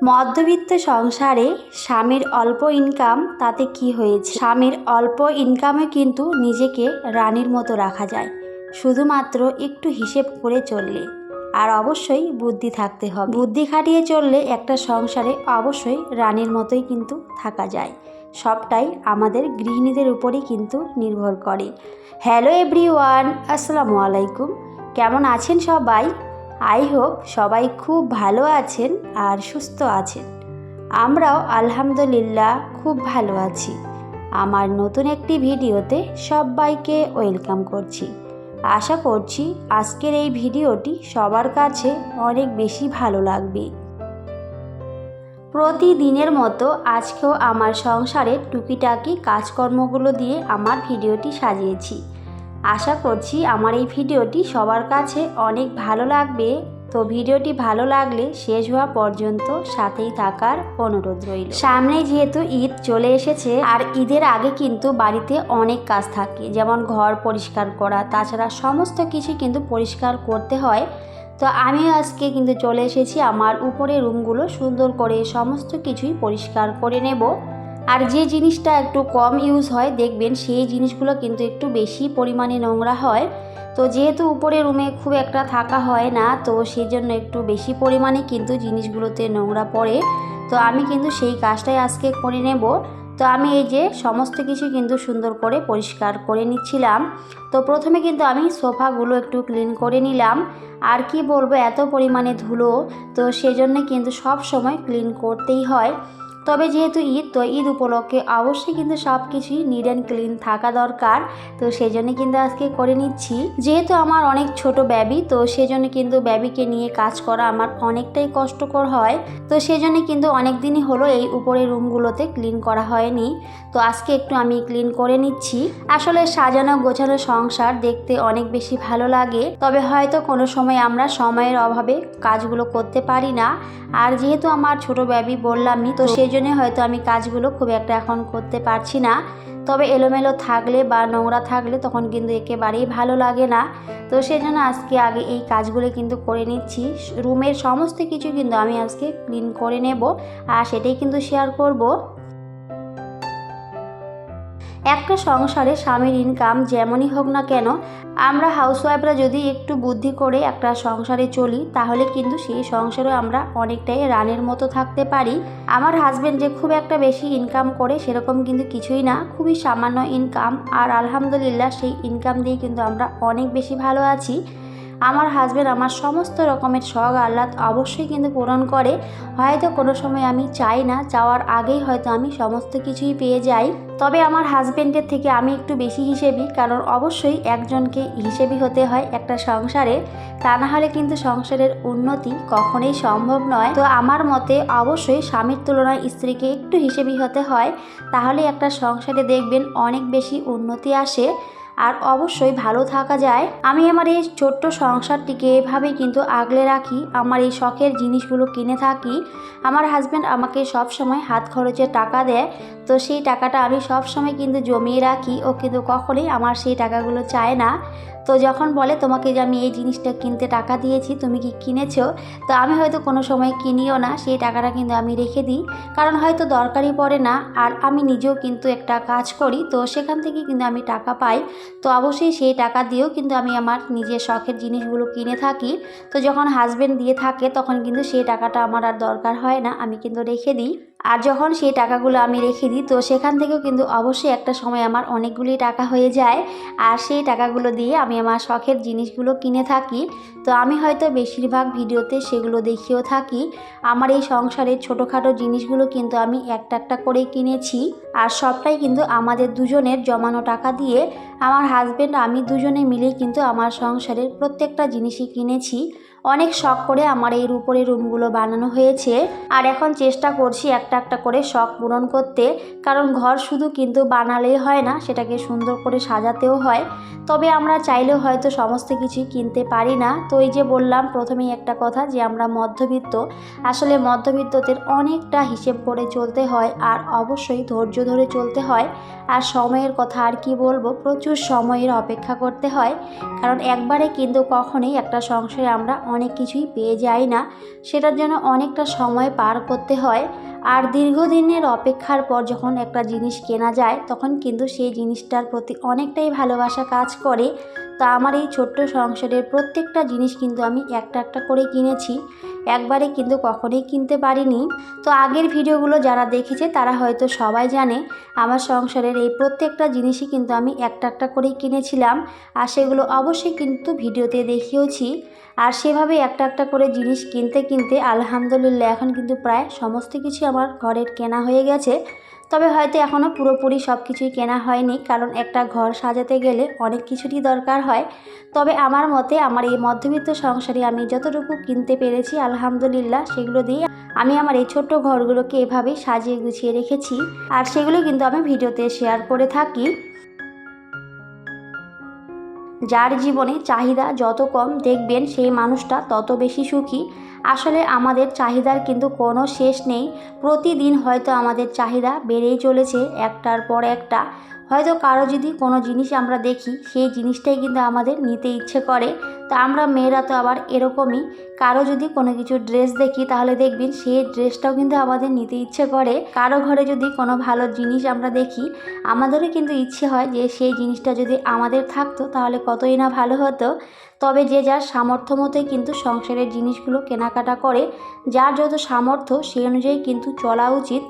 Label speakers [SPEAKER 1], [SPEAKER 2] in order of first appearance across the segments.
[SPEAKER 1] মধ্যবিত্ত সংসারে স্বামীর অল্প ইনকাম তাতে কি হয়েছে? স্বামীর অল্প ইনকামে কিন্তু নিজেকে রানীর মতো রাখা যায়, শুধুমাত্র একটু হিসেব করে চললে। আর অবশ্যই বুদ্ধি থাকতে হবে। বুদ্ধি খাটিয়ে চললে একটা সংসারে অবশ্যই রানীর মতোই কিন্তু থাকা যায়। সবটাই আমাদের গৃহিণীদের উপরেই কিন্তু নির্ভর করে। হ্যালো এভরিওয়ান, আসসালামু আলাইকুম। কেমন আছেন সবাই? আই হোপ সবাই খুব ভালো আছেন আর সুস্থ আছেন। আমরাও আলহামদুলিল্লাহ খুব ভালো আছি। আমার নতুন একটি ভিডিওতে সবাইকে ওয়েলকাম করছি। আশা করছি আজকের এই ভিডিওটি সবার কাছে অনেক বেশি ভালো লাগবে। প্রতিদিনের মতো আজকেও আমার সংসারের টুকিটাকি কাজকর্মগুলো দিয়ে আমার ভিডিওটি সাজিয়েছি। আশা করছি আমার এই ভিডিওটি সবার কাছে অনেক ভালো লাগবে। তো ভিডিওটি ভালো লাগলে শেষ হওয়া পর্যন্ত সাথেই থাকার অনুরোধ রইল। সামনে যেহেতু ঈদ চলে এসেছে, আর ঈদের আগে কিন্তু বাড়িতে অনেক কাজ থাকে, যেমন ঘর পরিষ্কার করা, তাছাড়া সমস্ত কিছু কিন্তু পরিষ্কার করতে হয়। তো আমিও আজকে কিন্তু চলে এসেছি আমার উপরের রুমগুলো সুন্দর করে সমস্ত কিছুই পরিষ্কার করে নেব। আর যে জিনিসটা একটু কম ইউজ হয় দেখবেন সেই জিনিসগুলো কিন্তু একটু বেশি পরিমাণে নোংরা হয়। তো যেহেতু উপরে রুমে খুব একটা থাকা হয় না, তো সেই জন্য একটু বেশি পরিমাণে কিন্তু জিনিসগুলোতে নোংরা পড়ে। তো আমি কিন্তু সেই কাজটাই আজকে করে নেব। তো আমি এই যে সমস্ত কিছু কিন্তু সুন্দর করে পরিষ্কার করে নিচ্ছিলাম। তো প্রথমে কিন্তু আমি সোফাগুলো একটু ক্লিন করে নিলাম। আর কি বলবো, এত পরিমাণে ধুলো, তো সেজন্য কিন্তু সব সময় ক্লিন করতেই হয়। তবে যেহেতু ঈদ, তো ঈদ উপলক্ষে অবশ্যই কিন্তু সব কিছুই নিট অ্যান্ড ক্লিন থাকা দরকার। তো সেই জন্য কিন্তু আজকে করে নিচ্ছি। যেহেতু আমার অনেক ছোট বেবি, তো সেজন্য কিন্তু বেবিকে নিয়ে কাজ করা আমার অনেকটাই কষ্টকর হয়। তো সেজন্য কিন্তু অনেক দিনই হলো এই উপরের রুমগুলোতে ক্লিন করা হয়নি। তো আজকে একটু আমি ক্লিন করে নিচ্ছি। আসলে সাজানো গোছানো সংসার দেখতে অনেক বেশি ভালো লাগে, তবে হয়তো কোনো সময় আমরা সময়ের অভাবে কাজগুলো করতে পারি না। আর যেহেতু আমার ছোট বেবি বললামই, তো সেই জন্য হয়তো আমি কাজগুলো খুব একটা এখন করতে পারছি না। তবে এলোমেলো থাকলে বা নোংরা থাকলে তখন কিন্তু একেবারেই ভালো লাগে না। তো সেজন্য আজকে আগে এই কাজগুলো কিন্তু করে নিচ্ছি। রুমের সমস্ত কিছু কিন্তু আমি আজকে ক্লিন করে নেব, আর সেটাই কিন্তু শেয়ার করব। একটা সংসারে স্বামীর ইনকাম যেমনই হোক না কেন, আমরা হাউসওয়াইফরা যদি একটু বুদ্ধি করে একটা সংসারে চলি, তাহলে কিন্তু সেই সংসারে আমরা অনেকটাই রানীর মতো থাকতে পারি। আমার হাজব্যান্ড যে খুব একটা বেশি ইনকাম করে সেরকম কিন্তু কিছুই না, খুবই সামান্য ইনকাম। আর আলহামদুলিল্লাহ সেই ইনকাম দিয়ে কিন্তু আমরা অনেক বেশি ভালো আছি। আমার হাজব্যান্ড আমার সমস্ত রকমের শখ আহ্লাদ অবশ্যই কিন্তু পূরণ করে। হয়তো কোনো সময় আমি চাই না, চাওয়ার আগেই হয়তো আমি সমস্ত কিছুই পেয়ে যাই। তবে আমার হাজব্যান্ডের থেকে আমি একটু বেশি হিসেবি, কারণ অবশ্যই একজনকে হিসেবি হতে হয় একটা সংসারে, তা না হলে কিন্তু সংসারের উন্নতি কখনোই সম্ভব নয়। তো আমার মতে অবশ্যই স্বামীর তুলনায় স্ত্রীকে একটু হিসেবি হতে হয়, তাহলে একটা সংসারে দেখবেন অনেক বেশি উন্নতি আসে, আর অবশ্যই ভালো থাকা যায়। আমি আমার এই ছোট্ট সংসারটিকে এভাবেই কিন্তু আগলে রাখি, আমার এই শখের জিনিসগুলো কিনে থাকি। আমার হাজব্যান্ড আমাকে সব সময় হাত খরচের টাকা দেয়, তো সেই টাকাটা আমি সব সময় কিন্তু জমিয়ে রাখি। ও কিন্তু কখনোই আমার সেই টাকাগুলো চায় না। তো যখন বলে তোমাকে যে আমি এই জিনিসটা কিনতে টাকা দিয়েছি, তুমি কি কিনেছো, তো আমি হয়তো কোনো সময় কিনিও না, সেই টাকাটা কিন্তু আমি রেখে দিই, কারণ হয়তো দরকারই পড়ে না। আর আমি নিজেও কিন্তু একটা কাজ করি, তো সেখান থেকে কিন্তু আমি টাকা পাই। তো অবশ্যই সেই টাকা দিয়েও কিন্তু আমি আমার নিজের শখের জিনিসগুলো কিনে থাকি। তো যখন হাজব্যান্ড দিয়ে থাকে তখন কিন্তু সেই টাকাটা আমার আর দরকার হয় না, আমি কিন্তু রেখে দিই। আর যখন সেই টাকাগুলো আমি রেখে দিই, তো সেখান থেকেও কিন্তু অবশ্যই একটা সময় আমার অনেকগুলি টাকা হয়ে যায়, আর সেই টাকাগুলো দিয়ে আমি আমার শখের জিনিসগুলো কিনে থাকি। তো আমি হয়তো বেশিরভাগ ভিডিওতে সেগুলো দেখিয়েও থাকি। আমার এই সংসারের ছোটোখাটো জিনিসগুলো কিন্তু আমি একটা একটা করে কিনেছি, আর সবটাই কিন্তু আমাদের দুজনের জমানো টাকা দিয়ে আমার হাজব্যান্ড আমি দুজনে মিলেই কিন্তু আমার সংসারের প্রত্যেকটা জিনিসই কিনেছি। অনেক শখ করে আমার এই উপরের রুমগুলো বানানো হয়েছে, আর এখন চেষ্টা করছি একটা একটা করে শখ পূরণ করতে, কারণ ঘর শুধু কিন্তু বানালেই হয় না, সেটাকে সুন্দর করে সাজাতেও হয়। তবে আমরা চাইলেও হয়তো সমস্ত কিছুই কিনতে পারি না। তো এই যে বললাম প্রথমেই একটা কথা, যে আমরা মধ্যবিত্ত। আসলে মধ্যবিত্তদের অনেকটা হিসেব করে চলতে হয়, আর অবশ্যই ধৈর্য ধরে চলতে হয়। আর সময়ের কথা আর কি বলবো, প্রচুর সময়ের অপেক্ষা করতে হয়, কারণ একবারে কিন্তু কখনোই একটা সংসারে আমরা অনেক কিছুই পেয়ে যাই না, সেটার জন্য অনেকটা সময় পার করতে হয়। আর দীর্ঘদিনের অপেক্ষার পর যখন একটা জিনিস কেনা যায় তখন কিন্তু সেই জিনিসটার প্রতি অনেকটাই ভালোবাসা কাজ করে। তো আমার এই ছোট্ট সংসারের প্রত্যেকটা জিনিস কিন্তু আমি একটা একটা করে কিনেছি, একবারে কিন্তু কখনোই কিনতে পারিনি। তো আগের ভিডিওগুলো যারা দেখেছে তারা হয়তো সবাই জানে আমার সংসারের এই প্রত্যেকটা জিনিসই কিন্তু আমি একটা একটা করেই কিনেছিলাম, আর সেগুলো অবশ্যই কিন্তু ভিডিওতে দেখিয়েছি। আর সেভাবে একটা একটা করে জিনিস কিনতে কিনতে আলহামদুলিল্লাহ এখন কিন্তু প্রায় সমস্ত কিছু আমার ঘরের কেনা হয়ে গেছে। তবে হয়তো এখনও পুরোপুরি সব কিছুই কেনা হয়নি, কারণ একটা ঘর সাজাতে গেলে অনেক কিছুরই দরকার হয়। তবে আমার মতে আমার এই মধ্যবিত্ত সংসারে আমি যতটুকু কিনতে পেরেছি আলহামদুলিল্লাহ সেগুলো দিয়ে আমি আমার এই ছোট্ট ঘরগুলোকে এভাবেই সাজিয়ে গুছিয়ে রেখেছি, আর সেগুলো কিন্তু আমি ভিডিওতে শেয়ার করে থাকি। যার জীবনে চাহিদা যত কম দেখবেন সেই মানুষটা তত বেশি সুখী। আসলে আমাদের চাহিদার কিন্তু কোনো শেষ নেই, প্রতিদিন হয়তো আমাদের চাহিদা বেড়েই চলেছে একটার পর একটা। হয়তো কারো যদি কোনো জিনিস আমরা দেখি সেই জিনিসটাই কিন্তু আমাদের নিতে ইচ্ছে করে। তো আমরা মেয়েরা তো আবার এরকমই, কারো যদি কোনো কিছু ড্রেস দেখি তাহলে দেখবেন সেই ড্রেসটাও কিন্তু আমাদের নিতে ইচ্ছে করে। কারো ঘরে যদি কোনো ভালো জিনিস আমরা দেখি আমাদেরও কিন্তু ইচ্ছে হয় যে সেই জিনিসটা যদি আমাদের থাকতো তাহলে কতই না ভালো হতো। তবে যে যার সামর্থ্য মতোই কিন্তু সংসারের জিনিসগুলো কেনাকাটা করে, যার যত সামর্থ্য সেই অনুযায়ী কিন্তু চলা উচিত।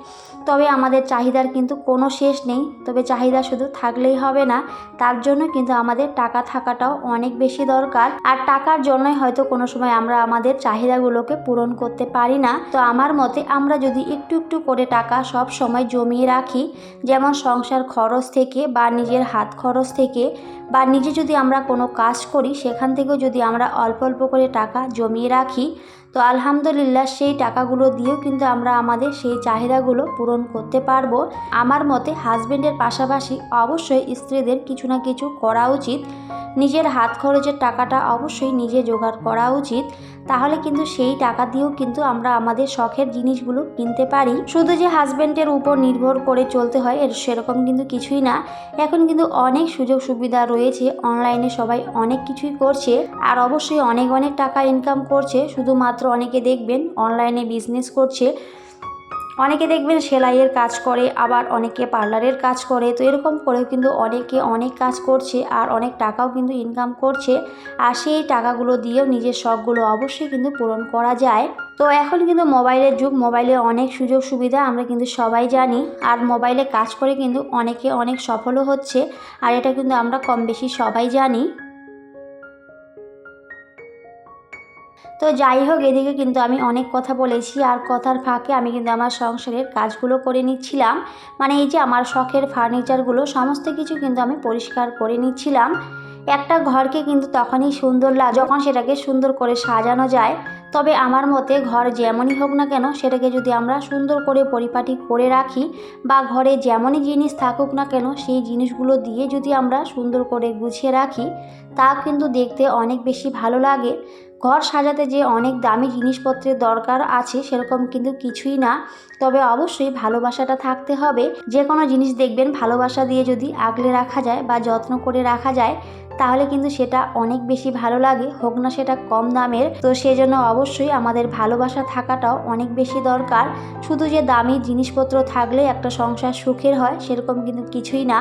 [SPEAKER 1] তবে আমাদের চাহিদার কিন্তু কোনো শেষ নেই, তবে চাহিদা শুধু থাকলেই হবে না, তার জন্য কিন্তু আমাদের টাকা থাকাটাও অনেক বেশি দরকার। আর টাকার জন্যই হয়তো কোনো সময় আমরা আমাদের চাহিদাগুলোকে পূরণ করতে পারি না। তো আমার মতে আমরা যদি একটু একটু করে টাকা সব সময় জমিয়ে রাখি, যেমন সংসার খরচ থেকে বা নিজের হাত খরচ থেকে বা নিজে যদি আমরা কোনো কাজ করি সেখান থেকেও যদি আমরা অল্প অল্প করে টাকা জমিয়ে রাখি, তো আলহামদুলিল্লাহ সেই টাকাগুলো দিয়েও কিন্তু আমরা আমাদের সেই চাহিদাগুলো পূরণ করতে পারবো। আমার মতে হাজবেন্ডের পাশাপাশি অবশ্যই স্ত্রীদের কিছু না কিছু করা উচিত, নিজের হাত খরচের টাকাটা অবশ্যই নিজে জোগাড় করা উচিত। তাহলে কিন্তু সেই টাকা দিয়েও কিন্তু আমরা আমাদের শখের জিনিসগুলো কিনতে পারি। শুধু যে হাজবেন্ডের উপর নির্ভর করে চলতে হয় এর সেরকম কিন্তু কিছুই না। এখন কিন্তু অনেক সুযোগ সুবিধা রয়েছে, অনলাইনে সবাই অনেক কিছুই করছে, আর অবশ্যই অনেক অনেক টাকা ইনকাম করছে। শুধুমাত্র অনেকে দেখবেন অনলাইনে বিজনেস করছে, অনেকে দেখবেন সেলাইয়ের কাজ করে, আবার অনেকে পার্লারের কাজ করে। তো এরকম করেও কিন্তু অনেকে অনেক কাজ করছে আর অনেক টাকাও কিন্তু ইনকাম করছে, আর সেই টাকাগুলো দিয়েও নিজের শখগুলো অবশ্যই কিন্তু পূরণ করা যায়। তো এখন কিন্তু মোবাইলের যুগ, মোবাইলে অনেক সুযোগ সুবিধা আমরা কিন্তু সবাই জানি, আর মোবাইলে কাজ করে কিন্তু অনেকে অনেক সফলও হচ্ছে, আর এটা কিন্তু আমরা কম বেশি সবাই জানি। তো যাই হোক, এদিকে কিন্তু আমি অনেক কথা বলেছি, আর কথার ফাঁকে আমি কিন্তু আমার সংসারের কাজগুলো করে নিচ্ছিলাম। মানে এই যে আমার শখের ফার্নিচারগুলো সমস্ত কিছু কিন্তু আমি পরিষ্কার করে নিচ্ছিলাম। একটা ঘরকে কিন্তু তখনই সুন্দর লাগে যখন সেটাকে সুন্দর করে সাজানো যায়। তবে আমার মতে ঘর যেমনই হোক না কেন সেটাকে যদি আমরা সুন্দর করে পরিপাটি করে রাখি, বা ঘরে যেমনই জিনিস থাকুক না কেন সেই জিনিসগুলো দিয়ে যদি আমরা সুন্দর করে গুছিয়ে রাখি, তা কিন্তু দেখতে অনেক বেশি ভালো লাগে। ঘর সাজাতে যে অনেক দামি জিনিসপত্রের দরকার আছে সেরকম কিন্তু কিছুই না, তবে অবশ্যই ভালোবাসাটা থাকতে হবে। যে কোনো জিনিস দেখবেন ভালোবাসা দিয়ে যদি আগলে রাখা যায় বা যত্ন করে রাখা যায় তাহলে কিন্তু সেটা অনেক বেশি ভালো লাগে, হোক না সেটা কম দামের। তো সেজন্য অবশ্যই আমাদের ভালোবাসা থাকাটাও অনেক বেশি দরকার। শুধু যে দামি জিনিসপত্র থাকলে একটা সংসার সুখের হয় সেরকম কিন্তু কিছুই না।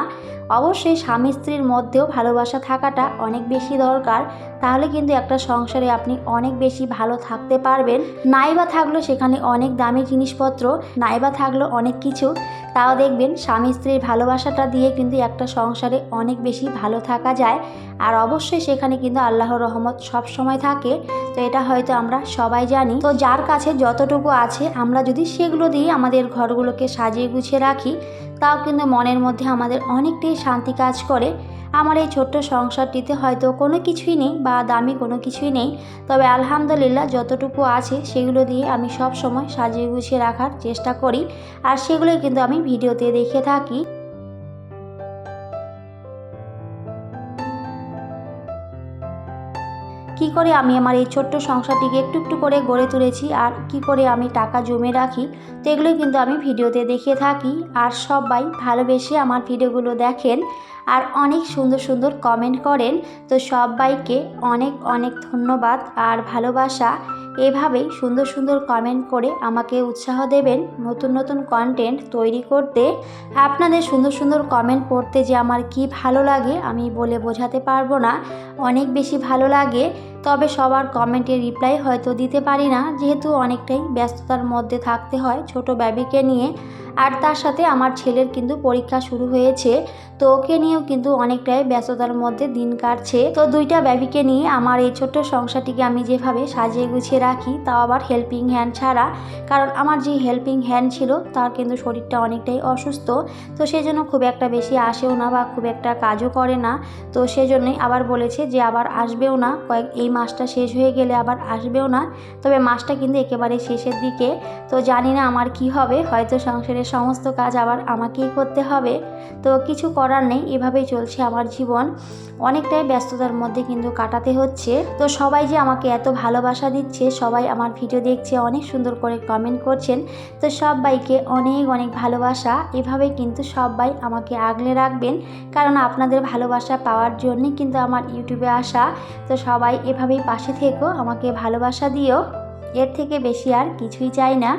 [SPEAKER 1] অবশ্যই স্বামী স্ত্রীর মধ্যেও ভালোবাসা থাকাটা অনেক বেশি দরকার, তাহলে কিন্তু একটা সংসারে আপনি অনেক বেশি ভালো থাকতে পারবেন। নাইবা থাকলো সেখানে অনেক দামি জিনিসপত্র, নাইবা থাকলো অনেক কিছু, তাও দেখবেন স্বামী স্ত্রীর ভালোবাসাটা দিয়ে কিন্তু একটা সংসারে অনেক বেশি ভালো থাকা যায়। আর অবশ্যই সেখানে কিন্তু আল্লাহর রহমত সব সময় থাকে। তো এটা হয়তো আমরা সবাই জানি। তো যার কাছে যতটুকু আছে আমরা যদি সেগুলো দিয়ে আমাদের ঘরগুলোকে সাজিয়ে গুছিয়ে রাখি, তাও কিন্তু মনের মধ্যে আমাদের অনেকটাই শান্তি কাজ করে। আমার এই ছোট্ট সংসারটিতে হয়তো কোনো কিছুই নেই বা দামি কোনো কিছুই নেই, তবে আলহামদুলিল্লাহ যতটুকু আছে সেগুলো দিয়ে আমি সব সময় সাজিয়ে গুছিয়ে রাখার চেষ্টা করি, আর সেগুলোই কিন্তু আমি ভিডিওতে দেখে থাকি। কি করে আমি আমার এই ছোট্ট সংসারটিকে একটু একটু করে গড়ে তুলেছি আর কি করে আমি টাকা জমে রাখি, তো এগুলোই কিন্তু আমি ভিডিওতে দেখিয়ে থাকি। আর সবাই ভালোবেসে আমার ভিডিওগুলো দেখেন আর অনেক সুন্দর সুন্দর কমেন্ট করেন। তো সবাইকে অনেক অনেক ধন্যবাদ আর ভালোবাসা। এভাবেই সুন্দর সুন্দর কমেন্ট করে আমাকে উৎসাহ দেবেন নতুন নতুন কন্টেন্ট তৈরি করতে। আপনাদের সুন্দর সুন্দর কমেন্ট পড়তে যে আমার কি ভালো লাগে আমি বলে বোঝাতে পারবো না, অনেক বেশি ভালো লাগে। তবে সবার কমেন্টের রিপ্লাই হয়তো দিতে পারি না, যেহেতু অনেকটাই ব্যস্ততার মধ্যে থাকতে হয় ছোট বেবিকে নিয়ে। আর তার সাথে আমার ছেলের কিন্তু পরীক্ষা শুরু হয়েছে, তো ওকে নিয়েও কিন্তু অনেকটাই ব্যস্ততার মধ্যে দিন কাটছে। তো দুইটা বেবিকে নিয়ে আমার এই ছোট্ট সংসারটিকে আমি যেভাবে সাজিয়ে গুছিয়ে রাখি, তাও আবার হেল্পিং হ্যান্ড ছাড়া, কারণ আমার যে হেল্পিং হ্যান্ড ছিল তার কিন্তু শরীরটা অনেকটাই অসুস্থ। তো সেজন্য খুব একটা বেশি আসেও না বা খুব একটা কাজও করে না। তো সেজন্যই আবার বলেছে যে আবার আসবেও না, এই মাসটা শেষ হয়ে গেলে আবার আসবেও না। তবে মাসটা কিন্তু একেবারে শেষের দিকে। তো জানি না আমার কি হবে, হয়তো সংসারের সমস্ত কাজ আবার আমাকেই করতে হবে। তো কিছু করার নেই, এভাবেই চলছে আমার জীবন। অনেকটাই ব্যস্ততার মধ্যে কিন্তু কাটাতে হচ্ছে। তো সবাই যে আমাকে এত ভালোবাসা দিচ্ছে, সবাই আমার ভিডিও দেখছে, অনেক সুন্দর করে কমেন্ট করছেন, তো সবাইকে অনেক অনেক ভালোবাসা। এভাবেই কিন্তু সবাই আমাকে আগলে রাখবেন, কারণ আপনাদের ভালোবাসা পাওয়ার জন্যই কিন্তু আমার ইউটিউবে আসা। তো সবাই এভাবেই পাশে থেকো, আমাকে ভালোবাসা দিও, এর থেকে বেশি আর কিছুই চাই না।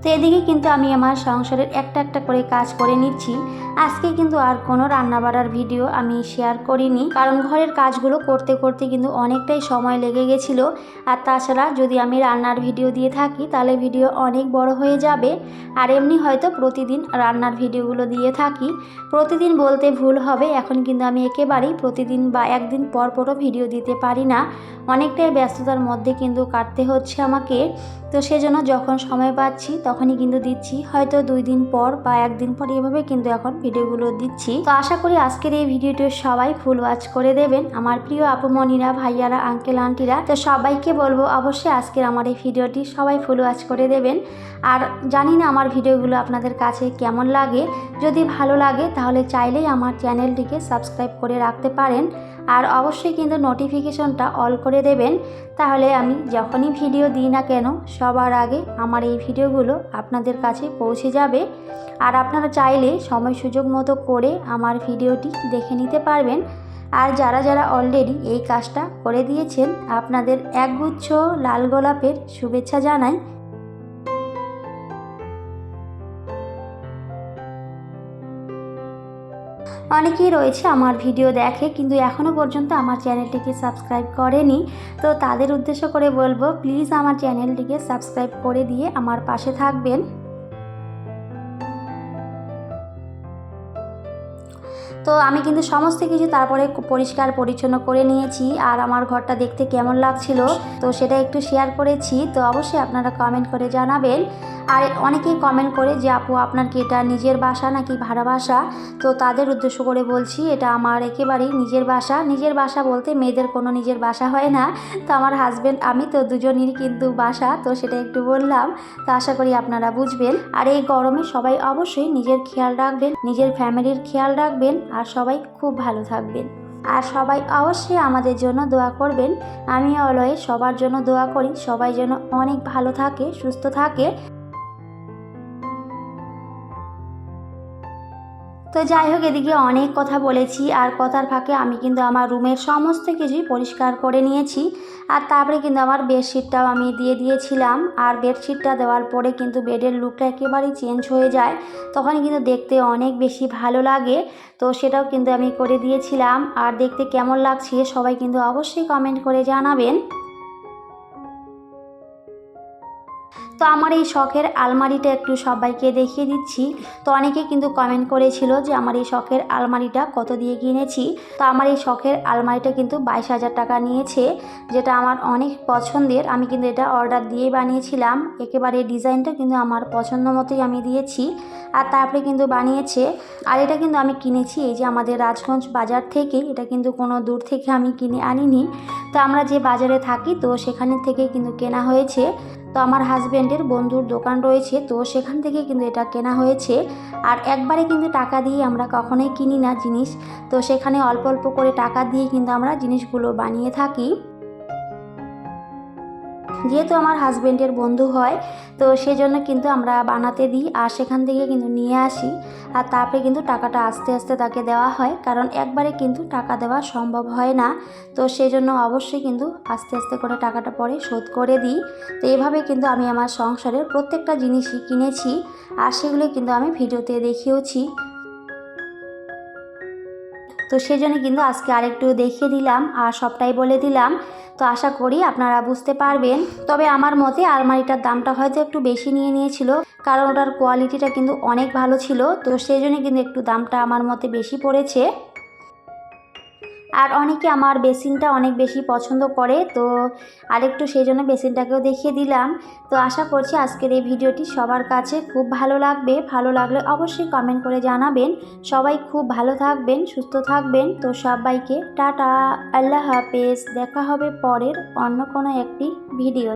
[SPEAKER 1] তো এদিকে কিন্তু আমি আমার সংসারের একটা একটা করে কাজ করে নিচ্ছি। আজকে কিন্তু আর কোনো রান্না বাড়ার ভিডিও আমি শেয়ার করিনি, কারণ ঘরের কাজগুলো করতে করতে কিন্তু অনেকটাই সময় লেগে গেছিলো। আর তাছাড়া যদি আমি রান্নার ভিডিও দিয়ে থাকি তাহলে ভিডিও অনেক বড় হয়ে যাবে। আর এমনি হয়তো প্রতিদিন রান্নার ভিডিওগুলো দিয়ে থাকি, প্রতিদিন বলতে ভুল হবে, এখন কিন্তু আমি একেবারেই প্রতিদিন বা একদিন পর পরও ভিডিও দিতে পারি না, অনেকটাই ব্যস্ততার মধ্যে কিন্তু কাটতে হচ্ছে আমাকে। তো সেজন্য যখন সময় পাচ্ছি তখনই কিন্তু দিচ্ছি, হয়তো 2 দিন পর বা একদিন পর, এভাবে কিন্তু এখন ভিডিওগুলো দিচ্ছি। তো আশা করি আজকের এই ভিডিওটি সবাই ফুল ওয়াচ করে দেবেন, আমার প্রিয় আপুমণিরা, ভাইয়ারা, আঙ্কেল আন্টিরা। তো সবাইকে বলবো অবশ্যই আজকের আমার এই ভিডিওটি সবাই ফুল ওয়াচ করে দেবেন। আর জানি না আমার ভিডিওগুলো আপনাদের কাছে কেমন লাগে, যদি ভালো লাগে তাহলে চাইলেই আমার চ্যানেলটিকে সাবস্ক্রাইব করে রাখতে পারেন। আর অবশ্যই কিন্তু নোটিফিকেশনটা অল করে দেবেন, তাহলে আমি যখনই ভিডিও দিই না কেন সবার আগে আমার এই ভিডিওগুলো আপনাদের কাছে পৌঁছে যাবে। আর আপনারা চাইলে সময় সুযোগ মতো করে আমার ভিডিওটি দেখে নিতে পারবেন। আর যারা যারা অলরেডি এই কাজটা করে দিয়েছেন, আপনাদের একগুচ্ছ লাল গোলাপের শুভেচ্ছা জানাই। অনেকেই রয়েছে আমার ভিডিও দেখে কিন্তু এখনও পর্যন্ত আমার চ্যানেলটিকে সাবস্ক্রাইব করেনি, তো তাদের উদ্দেশ্য করে বলবো প্লিজ আমার চ্যানেলটিকে সাবস্ক্রাইব করে দিয়ে আমার পাশে থাকবেন। তো আমি কিন্তু সমস্ত কিছু তারপরে পরিষ্কার পরিচ্ছন্ন করে নিয়েছি। আর আমার ঘরটা দেখতে কেমন লাগছিল তো সেটা একটু শেয়ার করেছি, তো অবশ্যই আপনারা কমেন্ট করে জানাবেন। আর অনেকেই কমেন্ট করে যে আপু আপনার কি এটা নিজের বাসা নাকি ভাড়া বাসা, তো তাদের উদ্দেশ্য করে বলছি এটা আমার একেবারেই নিজের বাসা। নিজের বাসা বলতে মেয়েদের কোনো নিজের বাসা হয় না, তো আমার হাজব্যান্ড আমি তো দুজনেরই কিন্তু বাসা, তো সেটা একটু বললাম। তো আশা করি আপনারা বুঝবেন। আর এই গরমে সবাই অবশ্যই নিজের খেয়াল রাখবেন, নিজের ফ্যামিলির খেয়াল রাখবেন, আর সবাই খুব ভালো থাকবেন। আর সবাই অবশ্যই আমাদের জন্য দোয়া করবেন, আমি অলওয়েজ সবার জন্য দোয়া করি, সবাই যেন অনেক ভালো থাকে, সুস্থ থাকে। তো যাই হোক, এদিকে অনেক কথা বলেছি, আর কথার ফাঁকে আমি কিন্তু আমার রুমের সমস্ত কিছুই পরিষ্কার করে নিয়েছি। আর তারপরে কিন্তু আমার বেডশিটটাও আমি দিয়ে দিয়েছিলাম। আর বেডশিটটা দেওয়ার পরে কিন্তু বেডের লুকটা একেবারেই চেঞ্জ হয়ে যায়, তখন কিন্তু দেখতে অনেক বেশি ভালো লাগে। তো সেটাও কিন্তু আমি করে দিয়েছিলাম। আর দেখতে কেমন লাগছে সবাই কিন্তু অবশ্যই কমেন্ট করে জানাবেন। তো আমার এই শখের আলমারিটা একটু সবাইকে দেখিয়ে দিচ্ছি। তো অনেকে কিন্তু কমেন্ট করেছিল যে আমার এই শখের আলমারিটা কত দিয়ে কিনেছি। তো আমার এই শখের আলমারিটা কিন্তু 22,000 টাকা নিয়েছে, যেটা আমার অনেক পছন্দের। আমি কিন্তু এটা অর্ডার দিয়েই বানিয়েছিলাম, একেবারে ডিজাইনটা কিন্তু আমার পছন্দ মতোই আমি দিয়েছি। আর তারপরে কিন্তু বানিয়েছে। আর এটা কিন্তু আমি কিনেছি এই যে আমাদের রাজগঞ্জ বাজার থেকে, এটা কিন্তু কোনো দূর থেকে আমি কিনে আনিনি। তো আমরা যে বাজারে থাকি তো সেখানে থেকে কিন্তু কেনা হয়েছে। তো আমার হাজব্যান্ডের বন্ধুর দোকান রয়েছে, তো সেখান থেকে কিন্তু এটা কেনা হয়েছে। আর একবারে কিন্তু টাকা দিয়ে আমরা কখনোই কিনি না জিনিস, তো সেখানে অল্প অল্প করে টাকা দিয়ে কিন্তু আমরা জিনিসগুলো বানিয়ে থাকি। যেহেতু আমার হাজব্যান্ডের বন্ধু হয়, তো সেজন্য কিন্তু আমরা বানাতে দিই আর সেখান থেকে কিন্তু নিয়ে আসি। আর তারপরে কিন্তু টাকাটা আস্তে আস্তে তাকে দেওয়া হয়, কারণ একবারে কিন্তু টাকা দেওয়া সম্ভব হয় না। তো সেই জন্য অবশ্যই কিন্তু আস্তে আস্তে করে টাকাটা পরে শোধ করে দিই। তো এভাবে কিন্তু আমি আমার সংসারের প্রত্যেকটা জিনিসই কিনেছি, আর সেগুলো কিন্তু আমি ভিডিওতে দেখিয়েওছি। তো সেজন্য কিন্তু আজকে আরেকটু দেখিয়ে দিলাম আর সবটাই বলে দিলাম। তো আশা করি আপনারা বুঝতে পারবেন। তবে আমার মতে আলমারিটার দামটা হয়তো একটু বেশি নিয়েছিল, কারণ ওটার কোয়ালিটিটা কিন্তু অনেক ভালো ছিল, তো সেই জন্য কিন্তু একটু দামটা আমার মতে বেশি পড়েছে। আর অনেকে আমার বেসিনটা অনেক বেশি পছন্দ করে, তো আরেকটু সেই জন্য বেসিনটাকেও দেখিয়ে দিলাম। তো আশা করছি আজকের এই ভিডিওটি সবার কাছে খুব ভালো লাগবে। ভালো লাগলে অবশ্যই কমেন্ট করে জানাবেন। সবাই খুব ভালো থাকবেন, সুস্থ থাকবেন। তো সবাইকে টাটা, আল্লাহ হাফেজ। দেখা হবে পরের অন্য কোনো একটি ভিডিও।